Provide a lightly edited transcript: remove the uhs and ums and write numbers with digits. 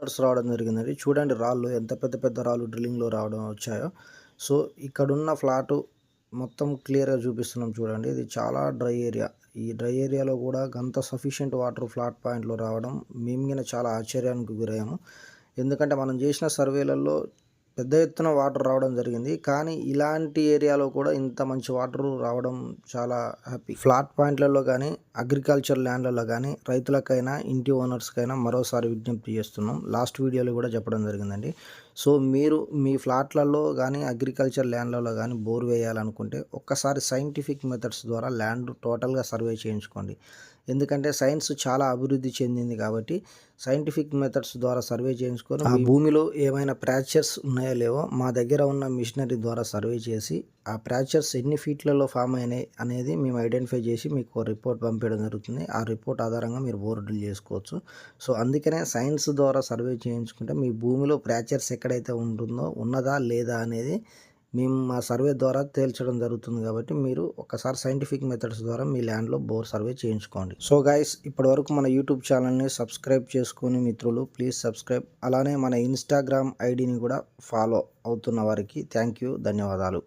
రావడం జరిగిందండి. చూడండి రాళ్ళు ఎంత పెద్ద పెద్ద రాళ్ళు డ్రిల్లింగ్‌లో రావడం వచ్చాయో. సో, ఇక్కడున్న ఫ్లాటు మొత్తం క్లియర్‌గా చూపిస్తున్నాం చూడండి. ఇది చాలా డ్రై ఏరియా. ఈ డ్రై ఏరియాలో కూడా అంత సఫిషియెంట్ వాటర్ ఫ్లాట్ పాయింట్‌లో రావడం మేము గిన చాలా ఆశ్చర్యానికి గురయ్యాము. ఎందుకంటే మనం చేసిన సర్వేలలో పెద్ద ఎత్తున వాటర్ రావడం జరిగింది. కానీ ఇలాంటి ఏరియాలో కూడా ఇంత మంచి వాటర్ రావడం చాలా హ్యాపీ. ఫ్లాట్ పాయింట్లలో కానీ, అగ్రికల్చర్ ల్యాండ్లలో కానీ రైతులకైనా, ఇంటి ఓనర్స్‌కైనా మరోసారి విజ్ఞప్తి చేస్తున్నాం. లాస్ట్ వీడియోలో కూడా చెప్పడం జరిగిందండి. సో, మీరు మీ ఫ్లాట్లలో కానీ, అగ్రికల్చర్ ల్యాండ్లలో కానీ బోర్ వేయాలనుకుంటే ఒక్కసారి సైంటిఫిక్ మెథడ్స్ ద్వారా ల్యాండ్ టోటల్‌గా సర్వే చేయించుకోండి. ఎందుకంటే సైన్స్ చాలా అభివృద్ధి చెందింది కాబట్టి సైంటిఫిక్ మెథడ్స్ ద్వారా సర్వే చేయించుకొని ఆ భూమిలో ఏమైనా ఫ్రాక్చర్స్ ఉన్నాయో లేవో మా దగ్గర ఉన్న మిషనరీ ద్వారా సర్వే చేసి ఆ ఫ్రాక్చర్స్ ఎన్ని ఫీట్లలో ఫామ్ అయినాయి అనేది మేము ఐడెంటిఫై చేసి మీకు రిపోర్ట్ పంపించడం జరుగుతుంది. ఆ రిపోర్ట్ ఆధారంగా మీరు బోర్ డ్రిల్ చేసుకోవచ్చు. సో, అందుకనే సైన్స్ ద్వారా సర్వే చేయించుకుంటే మీ భూమిలో ఫ్రాక్చర్స్ ఎక్కడైతే ఉంటుందో ఉన్నదా లేదా అనేది మేము మా సర్వే ద్వారా తేల్చడం జరుగుతుంది కాబట్టి మీరు ఒకసారి సైంటిఫిక్ మెథడ్స్ ద్వారా మీ ల్యాండ్లో బోర్ సర్వే చేయించుకోండి. సో గైస్, ఇప్పటివరకు మన యూట్యూబ్ ఛానల్ని సబ్స్క్రైబ్ చేసుకుని మిత్రులు ప్లీజ్ సబ్స్క్రైబ్. అలానే మన ఇన్స్టాగ్రామ్ ఐడిని కూడా ఫాలో అవుతున్న వారికి థ్యాంక్ యూ, ధన్యవాదాలు.